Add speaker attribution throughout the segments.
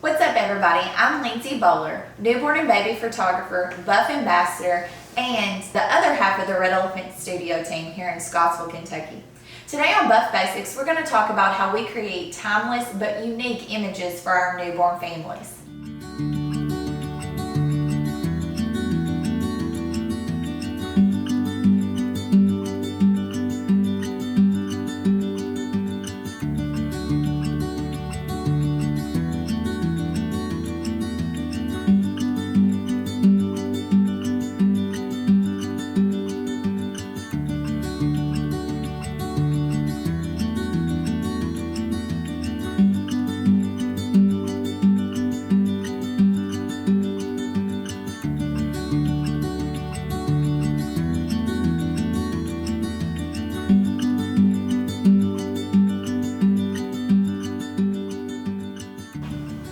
Speaker 1: What's up, everybody? I'm Lindsey Boler, newborn and baby photographer, buff ambassador, and the other half of the Red Elephant Studio team here in Scottsville, Kentucky. Today on Buff Basics, we're going to talk about how we create timeless but unique images for our newborn families.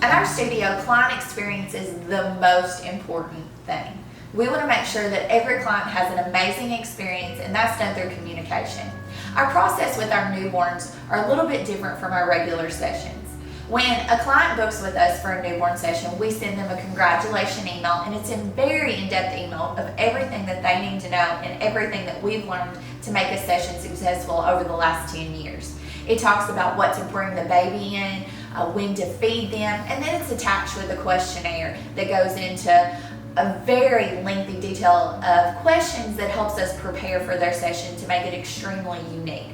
Speaker 1: At our studio, client experience is the most important thing. We want to make sure that every client has an amazing experience, and that's done through communication. Our process with our newborns are a little bit different from our regular sessions. When a client books with us for a newborn session, we send them a congratulation email, and it's a very in-depth email of everything that they need to know and everything that we've learned to make a session successful over the last 10 years. It talks about what to bring the baby in, when to feed them, and then it's attached with a questionnaire that goes into a very lengthy detail of questions that helps us prepare for their session to make it extremely unique.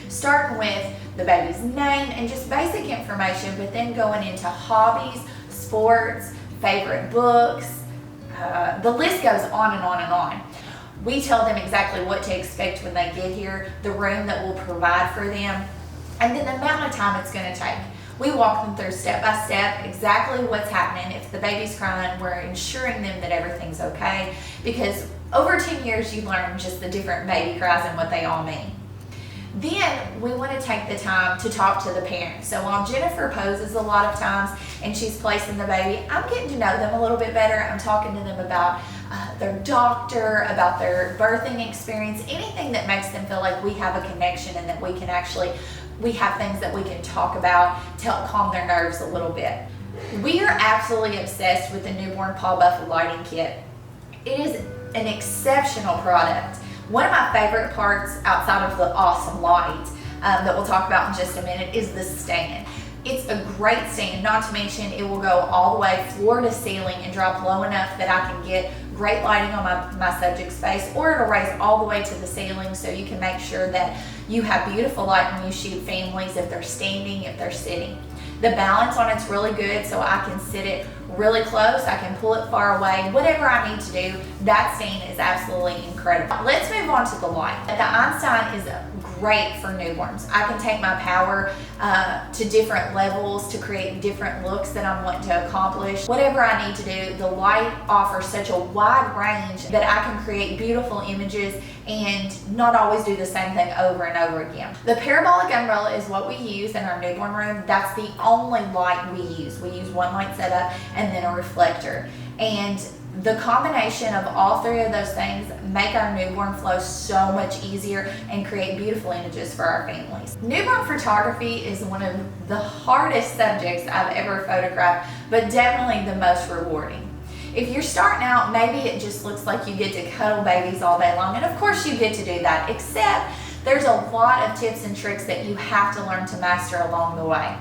Speaker 1: Starting with the baby's name and just basic information, but then going into hobbies, sports, favorite books, the list goes on and on and on. We tell them exactly what to expect when they get here, the room that we'll provide for them, and then the amount of time it's going to take. We walk them through step by step exactly what's happening. If the baby's crying, we're ensuring them that everything's okay, because over 10 years you learn just the different baby cries and what they all mean. Then we want to take the time to talk to the parents. So while Jennifer poses a lot of times and she's placing the baby, I'm getting to know them a little bit better. I'm talking to them about their doctor, about their birthing experience, anything that makes them feel like we have a connection and that we have things that we can talk about to help calm their nerves a little bit. We are absolutely obsessed with the Newborn Paw Buff lighting kit. It is an exceptional product. One of my favorite parts outside of the awesome light that we'll talk about in just a minute is the stand. It's a great stand, not to mention it will go all the way floor to ceiling and drop low enough that I can get great lighting on my subject's face, or it'll raise all the way to the ceiling so you can make sure that you have beautiful light when you shoot families, if they're standing, if they're sitting. The balance on it's really good, so I can sit it really close, I can pull it far away, whatever I need to do. That stand is absolutely incredible. Let's move on to the light. The Einstein is great for newborns. I can take my power to different levels to create different looks that I'm wanting to accomplish. Whatever I need to do, the light offers such a wide range that I can create beautiful images and not always do the same thing over and over again. The parabolic umbrella is what we use in our newborn room. That's the only light we use. We use one light setup and then a reflector. And the combination of all three of those things make our newborn flow so much easier and create beautiful images for our families. Newborn photography is one of the hardest subjects I've ever photographed, but definitely the most rewarding. If you're starting out, maybe it just looks like you get to cuddle babies all day long, and of course you get to do that, except there's a lot of tips and tricks that you have to learn to master along the way.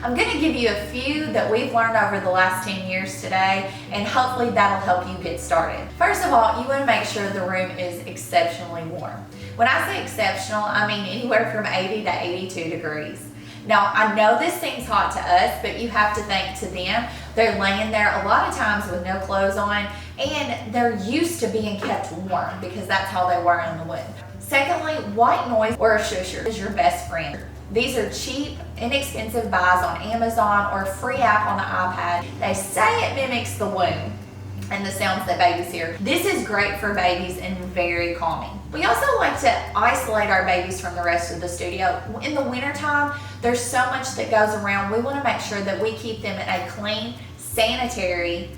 Speaker 1: I'm going to give you a few that we've learned over the last 10 years today, and hopefully that'll help you get started. First of all, you want to make sure the room is exceptionally warm. When I say exceptional, I mean anywhere from 80 to 82 degrees. Now, I know this seems hot to us, but you have to think to them, they're laying there a lot of times with no clothes on, and they're used to being kept warm because that's how they were in the womb. Secondly, white noise or a shusher is your best friend. These are cheap, inexpensive buys on Amazon or a free app on the iPad. They say it mimics the womb and the sounds that babies hear. This is great for babies and very calming. We also like to isolate our babies from the rest of the studio. In the wintertime, there's so much that goes around. We want to make sure that we keep them in a clean, sanitary,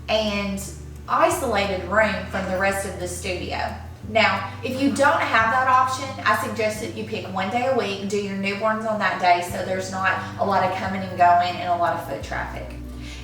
Speaker 1: and isolated room from the rest of the studio. Now, if you don't have that option, I suggest that you pick one day a week and do your newborns on that day so there's not a lot of coming and going and a lot of foot traffic.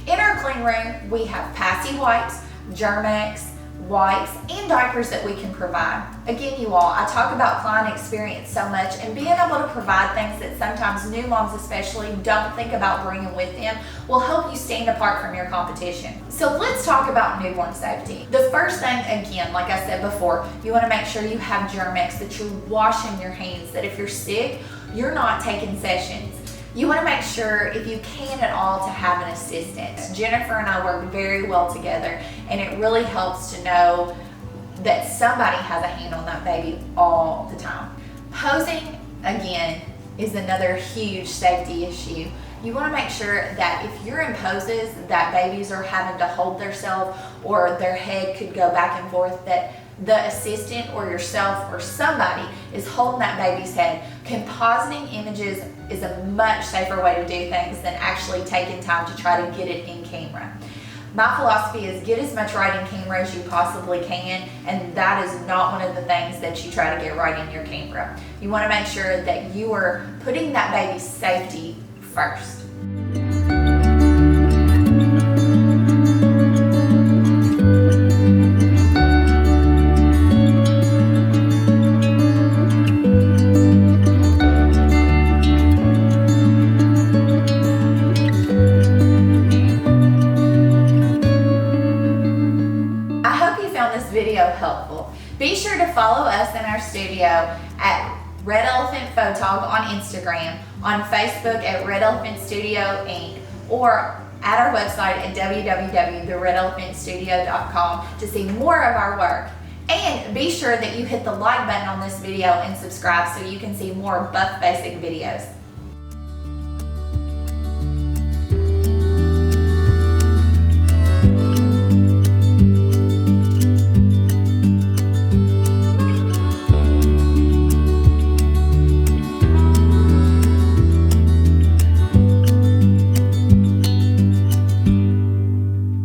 Speaker 1: In our clean room, we have passy wipes, Germ-X, wipes, and diapers that we can provide. Again, you all, I talk about client experience so much, and being able to provide things that sometimes new moms especially don't think about bringing with them will help you stand apart from your competition. So let's talk about newborn safety. The first thing, again, like I said before, you want to make sure you have Germ-X, that you're washing your hands, that if you're sick, you're not taking sessions. You want to make sure, if you can at all, to have an assistant. Jennifer and I work very well together, and it really helps to know that somebody has a hand on that baby all the time. Posing, again, is another huge safety issue. You want to make sure that if you're in poses that babies are having to hold themselves or their head could go back and forth, that the assistant or yourself or somebody is holding that baby's head. Compositing images is a much safer way to do things than actually taking time to try to get it in camera. My philosophy is get as much right in camera as you possibly can, and that is not one of the things that you try to get right in your camera. You want to make sure that you are putting that baby's safety first. Video helpful. Be sure to follow us in our studio at Red Elephant Photog on Instagram, on Facebook at Red Elephant Studio Inc., or at our website at www.theredelephantstudio.com to see more of our work. And be sure that you hit the like button on this video and subscribe so you can see more Buff Basic videos.